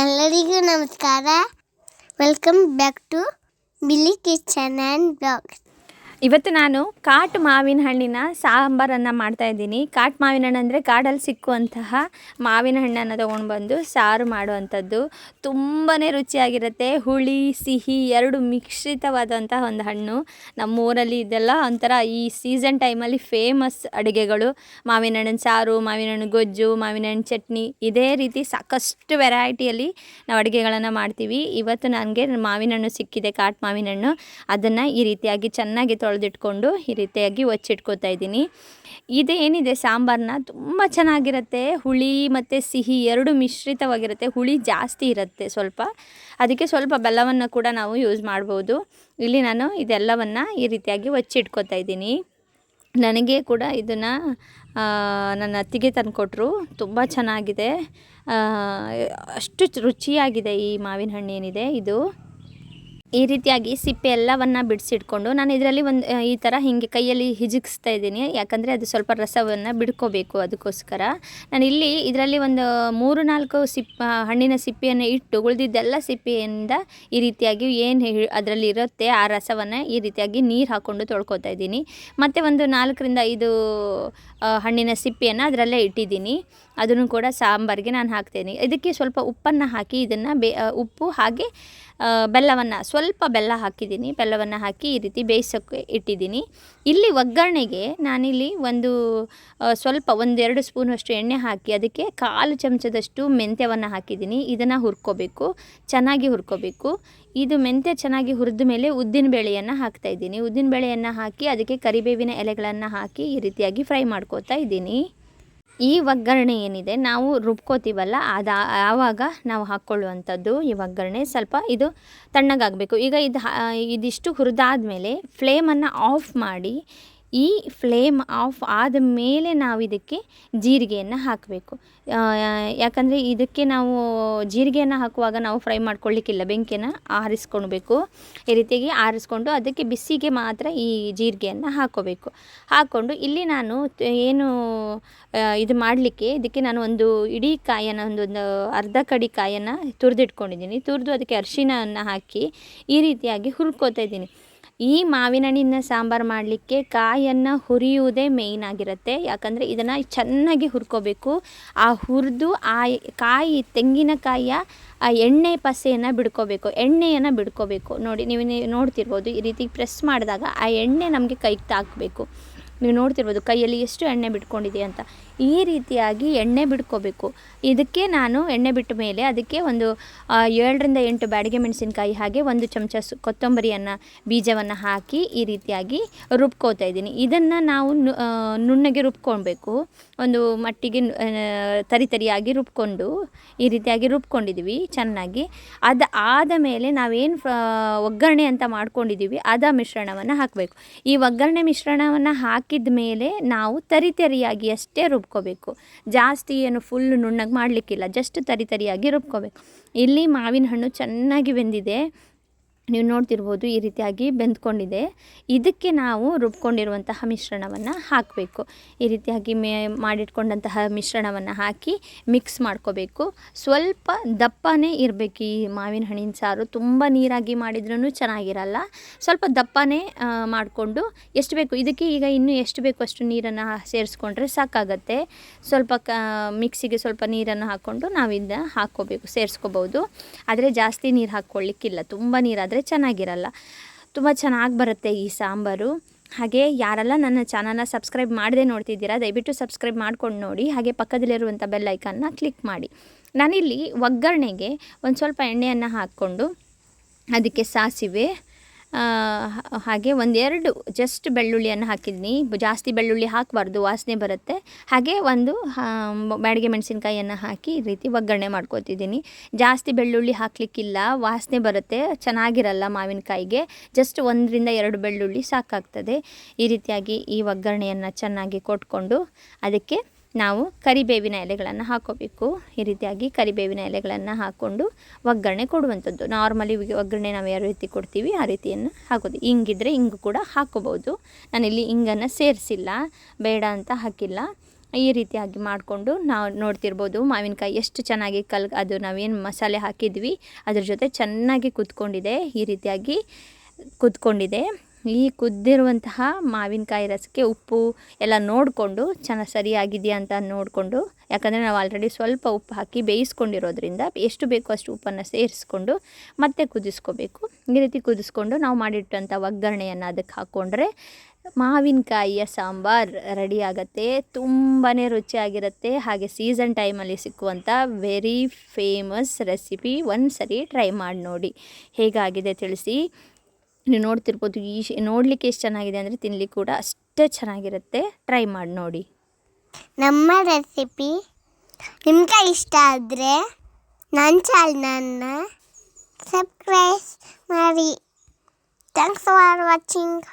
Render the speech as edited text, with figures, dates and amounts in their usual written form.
ಎಲ್ಲರಿಗೂ ನಮಸ್ಕಾರ. Welcome back to Bili kitchen and blogs. ಇವತ್ತು ನಾನು ಕಾಟು ಮಾವಿನ ಹಣ್ಣಿನ ಸಾಂಬಾರನ್ನು ಮಾಡ್ತಾಯಿದ್ದೀನಿ. ಕಾಟು ಮಾವಿನ ಹಣ್ಣು ಅಂದರೆ ಕಾಡಲ್ಲಿ ಸಿಕ್ಕುವಂತಹ ಮಾವಿನ ಹಣ್ಣನ್ನು ತೊಗೊಂಡು ಬಂದು ಸಾರು ಮಾಡುವಂಥದ್ದು. ತುಂಬಾ ರುಚಿಯಾಗಿರುತ್ತೆ. ಹುಳಿ ಸಿಹಿ ಎರಡು ಮಿಶ್ರಿತವಾದಂತಹ ಒಂದು ಹಣ್ಣು. ನಮ್ಮೂರಲ್ಲಿ ಇದೆಲ್ಲ ಒಂಥರ ಈ ಸೀಸನ್ ಟೈಮಲ್ಲಿ ಫೇಮಸ್ ಅಡುಗೆಗಳು. ಮಾವಿನ ಹಣ್ಣಿನ ಸಾರು, ಮಾವಿನ ಹಣ್ಣು ಗೊಜ್ಜು, ಮಾವಿನ ಹಣ್ಣು ಚಟ್ನಿ, ಇದೇ ರೀತಿ ಸಾಕಷ್ಟು ವೆರೈಟಿಯಲ್ಲಿ ನಾವು ಅಡುಗೆಗಳನ್ನು ಮಾಡ್ತೀವಿ. ಇವತ್ತು ನನಗೆ ಮಾವಿನ ಹಣ್ಣು ಸಿಕ್ಕಿದೆ, ಕಾಟು ಮಾವಿನ ಹಣ್ಣು. ಅದನ್ನು ಈ ರೀತಿಯಾಗಿ ಚೆನ್ನಾಗಿ ತೊಳೆದಿಟ್ಕೊಂಡು ಈ ರೀತಿಯಾಗಿ ಒಚ್ಚಿಟ್ಕೋತಾ ಇದ್ದೀನಿ. ಇದು ಏನಿದೆ ಸಾಂಬಾರನ್ನ ತುಂಬ ಚೆನ್ನಾಗಿರುತ್ತೆ. ಹುಳಿ ಮತ್ತು ಸಿಹಿ ಎರಡು ಮಿಶ್ರಿತವಾಗಿರುತ್ತೆ. ಹುಳಿ ಜಾಸ್ತಿ ಇರುತ್ತೆ ಸ್ವಲ್ಪ, ಅದಕ್ಕೆ ಸ್ವಲ್ಪ ಬೆಲ್ಲವನ್ನು ಕೂಡ ನಾವು ಯೂಸ್ ಮಾಡ್ಬೋದು. ಇಲ್ಲಿ ನಾನು ಇದೆಲ್ಲವನ್ನು ಈ ರೀತಿಯಾಗಿ ಒಚ್ಚಿಟ್ಕೋತಾ ಇದ್ದೀನಿ. ನನಗೆ ಕೂಡ ಇದನ್ನು ನನ್ನ ಅತ್ತಿಗೆ ತಂದುಕೊಟ್ರು. ತುಂಬ ಚೆನ್ನಾಗಿದೆ, ಅಷ್ಟು ರುಚಿಯಾಗಿದೆ ಈ ಮಾವಿನ ಹಣ್ಣು ಏನಿದೆ ಇದು. ಈ ರೀತಿಯಾಗಿ ಸಿಪ್ಪೆ ಎಲ್ಲವನ್ನು ಬಿಡಿಸಿಟ್ಕೊಂಡು ನಾನು ಇದರಲ್ಲಿ ಒಂದು ಈ ಥರ ಹೀಗೆ ಕೈಯಲ್ಲಿ ಹಿಜಿಕ್ಸ್ತಾ ಇದ್ದೀನಿ. ಯಾಕಂದರೆ ಅದು ಸ್ವಲ್ಪ ರಸವನ್ನು ಬಿಡ್ಕೋಬೇಕು, ಅದಕ್ಕೋಸ್ಕರ ನಾನು ಇಲ್ಲಿ ಇದರಲ್ಲಿ ಒಂದು 3-4 ಹಣ್ಣಿನ ಸಿಪ್ಪೆಯನ್ನು ಇಟ್ಟು ಉಳಿದಿದ್ದೆಲ್ಲ ಸಿಪ್ಪೆಯಿಂದ ಈ ರೀತಿಯಾಗಿ ಏನು ಅದರಲ್ಲಿ ಇರುತ್ತೆ ಆ ರಸವನ್ನು ಈ ರೀತಿಯಾಗಿ ನೀರು ಹಾಕ್ಕೊಂಡು ತೊಳ್ಕೊತಾ ಇದ್ದೀನಿ. ಮತ್ತು ಒಂದು 4-5 ಹಣ್ಣಿನ ಸಿಪ್ಪೆಯನ್ನು ಅದರಲ್ಲೇ ಇಟ್ಟಿದ್ದೀನಿ. ಅದನ್ನು ಕೂಡ ಸಾಂಬಾರಿಗೆ ನಾನು ಹಾಕ್ತೇನೆ. ಇದಕ್ಕೆ ಸ್ವಲ್ಪ ಉಪ್ಪನ್ನು ಹಾಕಿ ಇದನ್ನು ಉಪ್ಪು ಹಾಗೆ ಬೆಲ್ಲವನ್ನು ಸ್ವಲ್ಪ ಬೆಲ್ಲ ಹಾಕಿದ್ದೀನಿ. ಬೆಲ್ಲವನ್ನು ಹಾಕಿ ಈ ರೀತಿ ಬೇಯಿಸೋಕ್ಕೆ ಇಟ್ಟಿದ್ದೀನಿ. ಇಲ್ಲಿ ಒಗ್ಗರಣೆಗೆ ನಾನಿಲ್ಲಿ ಸ್ವಲ್ಪ 1-2 ಸ್ಪೂನಷ್ಟು ಎಣ್ಣೆ ಹಾಕಿ ಅದಕ್ಕೆ 1/4 ಚಮಚದಷ್ಟು ಮೆಂತ್ಯವನ್ನು ಹಾಕಿದ್ದೀನಿ. ಇದನ್ನು ಹುರ್ಕೋಬೇಕು, ಚೆನ್ನಾಗಿ ಹುರ್ಕೋಬೇಕು. ಇದು ಮೆಂತ್ಯ ಚೆನ್ನಾಗಿ ಹುರಿದ ಮೇಲೆ ಉದ್ದಿನಬೇಳೆಯನ್ನು ಹಾಕ್ತಾಯಿದ್ದೀನಿ. ಉದ್ದಿನಬೇಳೆಯನ್ನು ಹಾಕಿ ಅದಕ್ಕೆ ಕರಿಬೇವಿನ ಎಲೆಗಳನ್ನು ಹಾಕಿ ಈ ರೀತಿಯಾಗಿ ಫ್ರೈ ಮಾಡ್ಕೋತಾ ಇದ್ದೀನಿ. ಈ ಒಗ್ಗರಣೆ ಏನಿದೆ ನಾವು ರುಬ್ಕೋತೀವಲ್ಲ ಆವಾಗ ನಾವು ಹಾಕ್ಕೊಳ್ಳುವಂಥದ್ದು. ಈ ಒಗ್ಗರಣೆ ಸ್ವಲ್ಪ ಇದು ತಣ್ಣಗಾಗಬೇಕು. ಈಗ ಇದಿಷ್ಟು ಹುರಿದಾದ್ಮೇಲೆ ಫ್ಲೇಮನ್ನು ಆಫ್ ಮಾಡಿ, ಈ ಫ್ಲೇಮ್ ಆಫ್ ಆದ ಮೇಲೆ ನಾವು ಇದಕ್ಕೆ ಜೀರಿಗೆಯನ್ನು ಹಾಕಬೇಕು. ಯಾಕಂದರೆ ಇದಕ್ಕೆ ನಾವು ಜೀರಿಗೆಯನ್ನು ಹಾಕುವಾಗ ನಾವು ಫ್ರೈ ಮಾಡ್ಕೊಳ್ಳಿಕ್ಕಿಲ್ಲ, ಬೆಂಕಿಯನ್ನು ಆರಿಸ್ಕೊಳ್ಬೇಕು. ಈ ರೀತಿಯಾಗಿ ಆರಿಸ್ಕೊಂಡು ಅದಕ್ಕೆ ಬಿಸಿಗೆ ಮಾತ್ರ ಈ ಜೀರಿಗೆಯನ್ನು ಹಾಕ್ಕೋಬೇಕು. ಹಾಕ್ಕೊಂಡು ಇಲ್ಲಿ ನಾನು ಏನು ಇದು ಮಾಡಲಿಕ್ಕೆ ಇದಕ್ಕೆ ನಾನು ಒಂದು ಇಡೀ ಕಾಯನ್ನು ಒಂದು ಅರ್ಧ ಕಡಿ ಕಾಯನ್ನು ತುರಿದಿಟ್ಕೊಂಡಿದ್ದೀನಿ. ತುರಿದು ಅದಕ್ಕೆ ಅರಿಶಿಣವನ್ನು ಹಾಕಿ ಈ ರೀತಿಯಾಗಿ ಹುರ್ಕೋತಾ ಇದ್ದೀನಿ. ಈ ಮಾವಿನ ಹಣ್ಣಿನ ಸಾಂಬಾರು ಮಾಡಲಿಕ್ಕೆ ಕಾಯನ್ನು ಹುರಿಯುವುದೇ ಮೇಯ್ನ್ ಆಗಿರುತ್ತೆ. ಯಾಕಂದರೆ ಇದನ್ನು ಚೆನ್ನಾಗಿ ಹುರ್ಕೋಬೇಕು. ಆ ಹುರಿದು ಆ ತೆಂಗಿನಕಾಯಿಯ ಆ ಎಣ್ಣೆ ಪಸೆಯನ್ನು ಬಿಡ್ಕೋಬೇಕು. ನೋಡಿ, ನೀವು ನೋಡ್ತಿರ್ಬೋದು, ಈ ರೀತಿ ಪ್ರೆಸ್ ಮಾಡಿದಾಗ ಆ ಎಣ್ಣೆ ನಮಗೆ ಕೈಗೆ ತಾಕಬೇಕು. ನೀವು ನೋಡ್ತಿರ್ಬೋದು ಕೈಯಲ್ಲಿ ಎಷ್ಟು ಎಣ್ಣೆ ಬಿಟ್ಕೊಂಡಿದೆ ಅಂತ. ಈ ರೀತಿಯಾಗಿ ಎಣ್ಣೆ ಬಿಡ್ಕೋಬೇಕು. ಇದಕ್ಕೆ ನಾನು ಎಣ್ಣೆ ಬಿಟ್ಟ ಮೇಲೆ ಅದಕ್ಕೆ ಒಂದು 7-8 ಬ್ಯಾಡಗೆ ಮೆಣಸಿನಕಾಯಿ ಹಾಗೆ 1 ಚಮಚ ಕೊತ್ತಂಬರಿಯನ್ನು ಬೀಜವನ್ನು ಹಾಕಿ ಈ ರೀತಿಯಾಗಿ ರುಬ್ಕೋತಾ ಇದ್ದೀನಿ. ಇದನ್ನು ನಾವು ನುಣ್ಣಗೆ ರುಬ್ಕೊಳ್ಬೇಕು. ಒಂದು ಮಟ್ಟಿಗೆ ತರಿಯಾಗಿ ರುಬ್ಕೊಂಡು ಈ ರೀತಿಯಾಗಿ ರುಬ್ಕೊಂಡಿದ್ದೀವಿ ಚೆನ್ನಾಗಿ. ಅದು ಆದ ಮೇಲೆ ನಾವೇನು ಒಗ್ಗರಣೆ ಅಂತ ಮಾಡ್ಕೊಂಡಿದ್ದೀವಿ ಅದ ಮಿಶ್ರಣವನ್ನು ಹಾಕಬೇಕು. ಈ ಒಗ್ಗರಣೆ ಮಿಶ್ರಣವನ್ನು ಹಾಕಿದ ಮೇಲೆ ನಾವು ತರಿಯಾಗಿ ಅಷ್ಟೇ ರುಬ್ಕೋಬೇಕು. ಜಾಸ್ತಿ ಏನು ಫುಲ್ ನುಣ್ಣಗೆ ಮಾಡಲಿಕ್ಕಿಲ್ಲ, ಜಸ್ಟ್ ತರಿಯಾಗಿ ರುಬ್ಕೋಬೇಕು. ಇಲ್ಲಿ ಮಾವಿನ ಹಣ್ಣು ಚೆನ್ನಾಗಿ ಬೆಂದಿದೆ, ನೀವು ನೋಡ್ತಿರ್ಬೋದು ಈ ರೀತಿಯಾಗಿ ಬೆಂದ್ಕೊಂಡಿದೆ. ಇದಕ್ಕೆ ನಾವು ರುಬ್ಕೊಂಡಿರುವಂತಹ ಮಿಶ್ರಣವನ್ನು ಹಾಕಬೇಕು. ಈ ರೀತಿಯಾಗಿ ಮಾಡಿಟ್ಕೊಂಡಂತಹ ಮಿಶ್ರಣವನ್ನು ಹಾಕಿ ಮಿಕ್ಸ್ ಮಾಡ್ಕೋಬೇಕು. ಸ್ವಲ್ಪ ದಪ್ಪನೇ ಇರಬೇಕು ಈ ಮಾವಿನ ಹಣ್ಣಿನ ಸಾರು. ತುಂಬ ನೀರಾಗಿ ಮಾಡಿದ್ರೂ ಚೆನ್ನಾಗಿರಲ್ಲ. ಸ್ವಲ್ಪ ದಪ್ಪನೇ ಮಾಡಿಕೊಂಡು ಎಷ್ಟು ಬೇಕು ಇದಕ್ಕೆ ಈಗ ಇನ್ನೂ ಎಷ್ಟು ಬೇಕು ಅಷ್ಟು ನೀರನ್ನು ಸೇರಿಸ್ಕೊಂಡ್ರೆ ಸಾಕಾಗತ್ತೆ. ಸ್ವಲ್ಪ ಮಿಕ್ಸಿಗೆ ಸ್ವಲ್ಪ ನೀರನ್ನು ಹಾಕ್ಕೊಂಡು ನಾವು ಇದನ್ನ ಹಾಕ್ಕೋಬೇಕು, ಸೇರಿಸ್ಕೋಬೋದು. ಆದರೆ ಜಾಸ್ತಿ ನೀರು ಹಾಕ್ಕೊಳ್ಳಿಕ್ಕಿಲ್ಲ, ತುಂಬ ನೀರಾದರೆ ಚೆನ್ನಾಗಿರಲ್ಲ. ತುಂಬ ಚೆನ್ನಾಗಿ ಬರುತ್ತೆ ಈ ಸಾಂಬಾರು. ಹಾಗೆ ಯಾರೆಲ್ಲ ನನ್ನ ಚಾನಲ್ನ ಸಬ್ಸ್ಕ್ರೈಬ್ ಮಾಡದೆ ನೋಡ್ತಿದ್ದೀರಾ ದಯವಿಟ್ಟು ಸಬ್ಸ್ಕ್ರೈಬ್ ಮಾಡ್ಕೊಂಡು ನೋಡಿ. ಹಾಗೆ ಪಕ್ಕದಲ್ಲಿರುವಂಥ ಬೆಲ್ ಐಕನ್ನ ಕ್ಲಿಕ್ ಮಾಡಿ. ನಾನಿಲ್ಲಿ ಒಗ್ಗರಣೆಗೆ ಒಂದು ಸ್ವಲ್ಪ ಎಣ್ಣೆಯನ್ನು ಹಾಕ್ಕೊಂಡು ಅದಕ್ಕೆ ಸಾಸಿವೆ ಹಾಗೆ 1-2 ಜಸ್ಟ್ ಬೆಳ್ಳುಳ್ಳಿಯನ್ನು ಹಾಕಿದ್ದೀನಿ. ಜಾಸ್ತಿ ಬೆಳ್ಳುಳ್ಳಿ ಹಾಕಬಾರ್ದು, ವಾಸನೆ ಬರುತ್ತೆ. ಹಾಗೆ 1 ಬ್ಯಾಡಗೆ ಮೆಣಸಿನಕಾಯಿಯನ್ನು ಹಾಕಿ ಈ ರೀತಿ ಒಗ್ಗರಣೆ ಮಾಡ್ಕೊತಿದ್ದೀನಿ. ಜಾಸ್ತಿ ಬೆಳ್ಳುಳ್ಳಿ ಹಾಕಲಿಕ್ಕಿಲ್ಲ, ವಾಸನೆ ಬರುತ್ತೆ, ಚೆನ್ನಾಗಿರಲ್ಲ ಮಾವಿನಕಾಯಿಗೆ. ಜಸ್ಟ್ 1-2 ಬೆಳ್ಳುಳ್ಳಿ ಸಾಕಾಗ್ತದೆ. ಈ ರೀತಿಯಾಗಿ ಈ ಒಗ್ಗರಣೆಯನ್ನು ಚೆನ್ನಾಗಿ ಕೊಟ್ಕೊಂಡು ಅದಕ್ಕೆ ನಾವು ಕರಿಬೇವಿನ ಎಲೆಗಳನ್ನು ಹಾಕೋಬೇಕು. ಈ ರೀತಿಯಾಗಿ ಕರಿಬೇವಿನ ಎಲೆಗಳನ್ನು ಹಾಕ್ಕೊಂಡು ಒಗ್ಗರಣೆ ಕೊಡುವಂಥದ್ದು. ನಾರ್ಮಲಿ ಒಗ್ಗರಣೆ ನಾವು ಯಾವ ರೀತಿ ಕೊಡ್ತೀವಿ ಆ ರೀತಿಯನ್ನು ಹಾಕೋದು. ಹಿಂಗಿದ್ರೆ ಹಿಂಗು ಕೂಡ ಹಾಕೋಬೋದು. ನಾನಿಲ್ಲಿ ಹಿಂಗನ್ನು ಸೇರಿಸಿಲ್ಲ, ಬೇಡ ಅಂತ ಹಾಕಿಲ್ಲ. ಈ ರೀತಿಯಾಗಿ ಮಾಡಿಕೊಂಡು ನಾವು ನೋಡ್ತಿರ್ಬೋದು ಮಾವಿನಕಾಯಿ ಎಷ್ಟು ಚೆನ್ನಾಗಿ ಅದು ನಾವೇನು ಮಸಾಲೆ ಹಾಕಿದ್ವಿ ಅದ್ರ ಜೊತೆ ಚೆನ್ನಾಗಿ ಕುತ್ಕೊಂಡಿದೆ. ಈ ರೀತಿಯಾಗಿ ಕುತ್ಕೊಂಡಿದೆ. ಈ ಕುದ್ದಿರುವಂತಹ ಮಾವಿನಕಾಯಿ ರಸಕ್ಕೆ ಉಪ್ಪು ಎಲ್ಲ ನೋಡಿಕೊಂಡು ಸರಿಯಾಗಿದೆಯಾ ಅಂತ ನೋಡಿಕೊಂಡು, ಯಾಕಂದರೆ ನಾವು ಆಲ್ರೆಡಿ ಸ್ವಲ್ಪ ಉಪ್ಪು ಹಾಕಿ ಬೇಯಿಸ್ಕೊಂಡಿರೋದ್ರಿಂದ ಎಷ್ಟು ಬೇಕೋ ಅಷ್ಟು ಉಪ್ಪನ್ನು ಸೇರಿಸ್ಕೊಂಡು ಮತ್ತೆ ಕುದಿಸ್ಕೋಬೇಕು. ಈ ರೀತಿ ಕುದಿಸ್ಕೊಂಡು ನಾವು ಮಾಡಿಟ್ಟಂಥ ಒಗ್ಗರಣೆಯನ್ನು ಅದಕ್ಕೆ ಹಾಕ್ಕೊಂಡ್ರೆ ಮಾವಿನಕಾಯಿಯ ಸಾಂಬಾರು ರೆಡಿ ಆಗುತ್ತೆ. ತುಂಬಾ ರುಚಿಯಾಗಿರುತ್ತೆ. ಹಾಗೆ ಸೀಸನ್ ಟೈಮಲ್ಲಿ ಸಿಕ್ಕುವಂಥ ವೆರಿ ಫೇಮಸ್ ರೆಸಿಪಿ. ಒಂದು ಸರಿ ಟ್ರೈ ಮಾಡಿ ನೋಡಿ ಹೇಗಾಗಿದೆ ತಿಳಿಸಿ. ನೀವು ನೋಡ್ತಿರ್ಬೋದು, ನೋಡಲಿಕ್ಕೆ ಎಷ್ಟು ಚೆನ್ನಾಗಿದೆ ಅಂದರೆ ತಿನ್ನಲಿಕ್ಕೆ ಕೂಡ ಅಷ್ಟೇ ಚೆನ್ನಾಗಿರುತ್ತೆ. ಟ್ರೈ ಮಾಡಿ ನೋಡಿ. ನಮ್ಮ ರೆಸಿಪಿ ನಿಮ್ಗೆ ಇಷ್ಟ ಆದರೆ ನನ್ನ ಚಾನಲ್ನ ಸಬ್ಸ್ಕ್ರೈಬ್ ಮಾಡಿ. Thanks for watching.